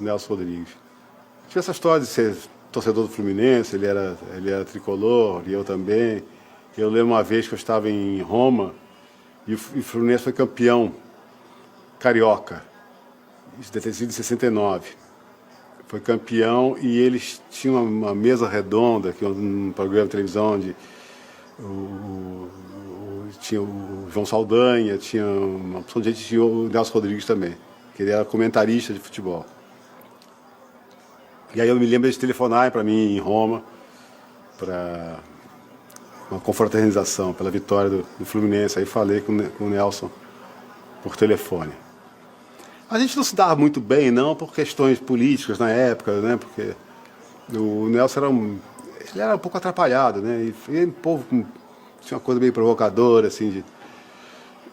Nelson Rodrigues. Tinha essa história de ser torcedor do Fluminense, ele era tricolor, e eu também. Eu lembro uma vez que eu estava em Roma e o Fluminense foi campeão carioca. Isso deve ter sido em 69. Foi campeão e eles tinham uma mesa redonda, que um programa de televisão onde tinha o João Saldanha, tinha uma opção de gente, tinha o Nelson Rodrigues também, que ele era comentarista de futebol. E aí eu me lembro de telefonarem para mim em Roma para uma confraternização pela vitória do Fluminense. Aí falei com o Nelson por telefone. A gente não se dava muito bem, não, por questões políticas na época, né? Porque o Nelson era um pouco atrapalhado, né? E o povo tinha uma coisa meio provocadora, assim,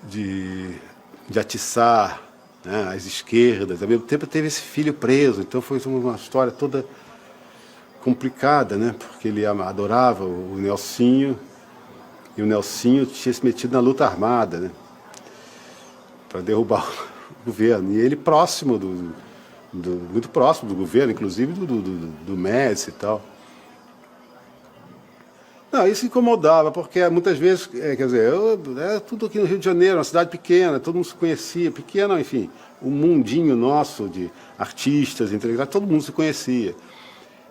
de atiçar, né, as esquerdas. Ao mesmo tempo teve esse filho preso, então foi uma história toda complicada, né? Porque ele adorava o Nelsinho, e o Nelsinho tinha se metido na luta armada, né? Para derrubar o governo. E ele próximo muito próximo do governo, inclusive do Médici e tal. Não, isso incomodava, porque muitas vezes, quer dizer, tudo aqui no Rio de Janeiro, uma cidade pequena, todo mundo se conhecia, pequena, enfim, o mundinho nosso de artistas, intelectuais, todo mundo se conhecia.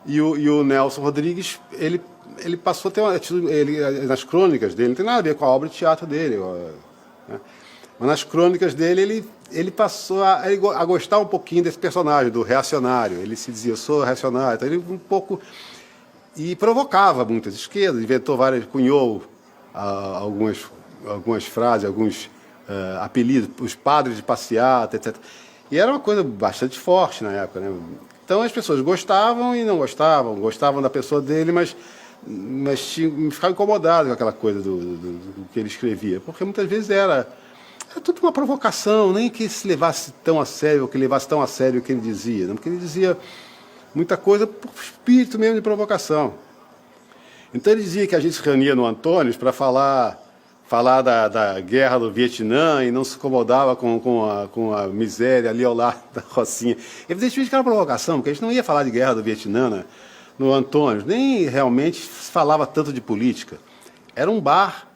E o Nelson Rodrigues, ele passou a ter uma atitude, nas crônicas dele, não tem nada a ver com a obra de teatro dele, né? Mas nas crônicas dele, ele passou a gostar um pouquinho desse personagem, do reacionário. Ele se dizia, eu sou reacionário, então ele um pouco... E provocava muitas esquerdas, cunhou algumas frases, alguns apelidos, os padres de passeata, etc. E era uma coisa bastante forte na época, né? Então as pessoas gostavam e não gostavam da pessoa dele, mas ficavam incomodadas com aquela coisa do que ele escrevia, porque muitas vezes era tudo uma provocação, nem que se levasse tão a sério, ou que levasse tão a sério o que ele dizia, né? Porque ele dizia muita coisa por espírito mesmo de provocação. Então ele dizia que a gente se reunia no Antônio para falar da guerra do Vietnã e não se incomodava com a miséria ali ao lado da Rocinha. Evidentemente que era uma provocação, porque a gente não ia falar de guerra do Vietnã, né, no Antônio, nem realmente falava tanto de política. Era um bar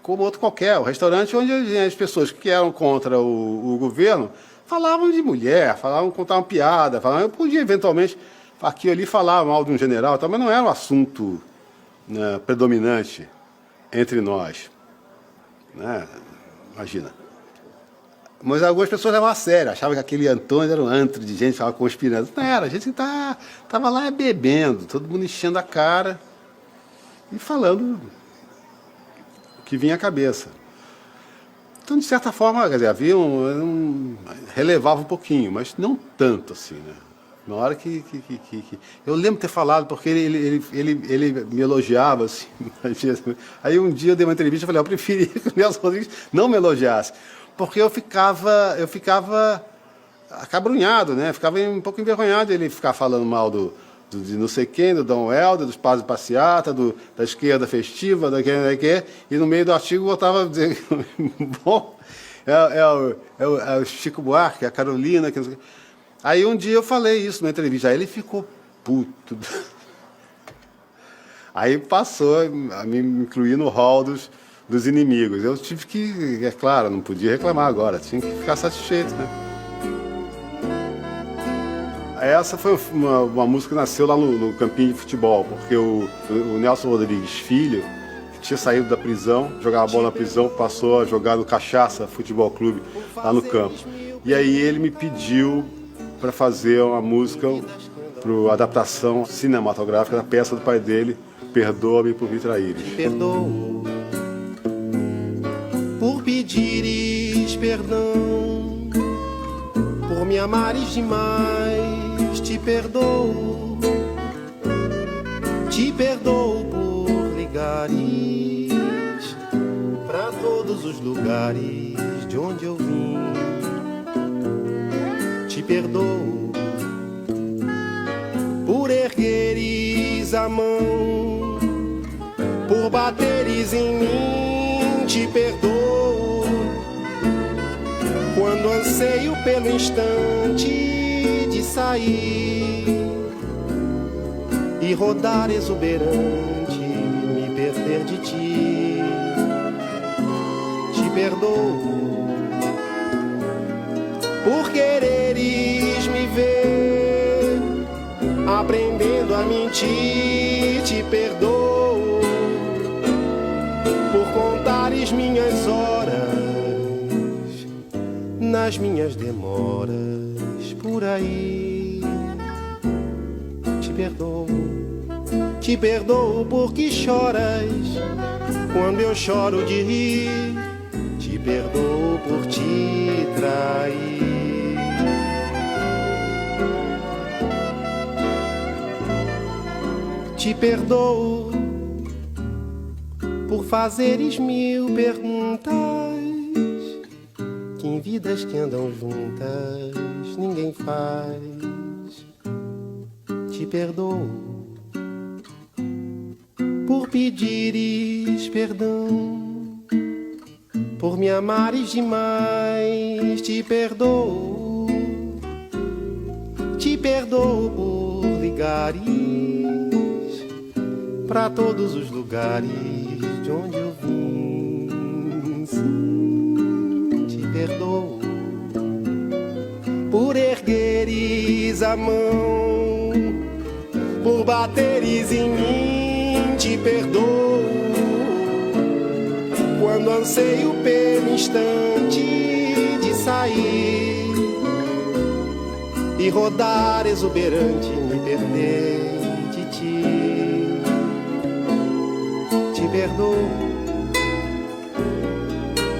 como outro qualquer, um restaurante onde as pessoas que eram contra o governo falavam de mulher, contavam piada, eu podia eventualmente, aqui ali, falar mal de um general, mas não era um assunto, né, predominante entre nós, né? Imagina. Mas algumas pessoas levavam a sério, achavam que aquele Antônio era um antro de gente que estava conspirando. Não era, a gente estava lá bebendo, todo mundo enchendo a cara e falando o que vinha à cabeça. Então, de certa forma, quer dizer, havia relevava um pouquinho, mas não tanto assim, né? Na hora que eu lembro de ter falado, porque ele me elogiava, assim. Aí um dia eu dei uma entrevista e falei, eu preferia que o Nelson Rodrigues não me elogiasse, porque eu ficava acabrunhado, né? Ficava um pouco envergonhado de ele ficar falando mal de não sei quem, do Dom Helder, dos padres de passeata, da esquerda festiva, e no meio do artigo botava dizer, bom, é o Chico Buarque, a Carolina, que não sei. Aí um dia eu falei isso numa entrevista, aí ele ficou puto. Aí passou a me incluir no hall dos inimigos. Eu tive que, é claro, não podia reclamar agora, tinha que ficar satisfeito, né? Essa foi uma música que nasceu lá no campinho de futebol, porque o Nelson Rodrigues Filho, que tinha saído da prisão, jogava bola na prisão, passou a jogar no Cachaça Futebol Clube, lá no campo. E aí ele me pediu para fazer uma música para a adaptação cinematográfica da peça do pai dele, Perdoa-me por me traíres. Perdoo por pedires perdão, por me amares demais, te perdoo por ligares pra todos os lugares de onde eu vim. Te perdoo por ergueres a mão, por bateres em mim. Te perdoo quando anseio pelo instante de saber sair e rodar exuberante, me perder de ti. Te perdoo por quereres me ver aprendendo a mentir. Te perdoo por contares minhas horas nas minhas demoras por aí. Te perdoo porque choras quando eu choro de rir. Te perdoo por te trair. Te perdoo por fazeres mil perguntas que em vidas que andam juntas ninguém faz. Te perdoo por pedires perdão, por me amares demais. Te perdoo por ligares pra todos os lugares de onde eu vim. Sim, te perdoo por ergueres a mão, por bateres em mim. Te perdoo quando anseio pelo instante de sair e rodar exuberante, me perder de ti. Te perdoo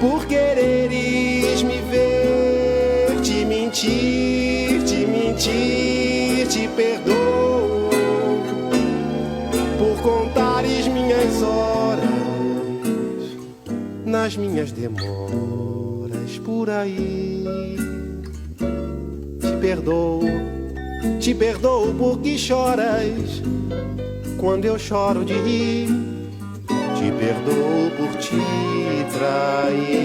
por quereres me ver te mentir, te mentir. Te perdoo por contares minhas horas nas minhas demoras por aí. Te perdoo porque choras quando eu choro de rir. Te perdoo por te trair.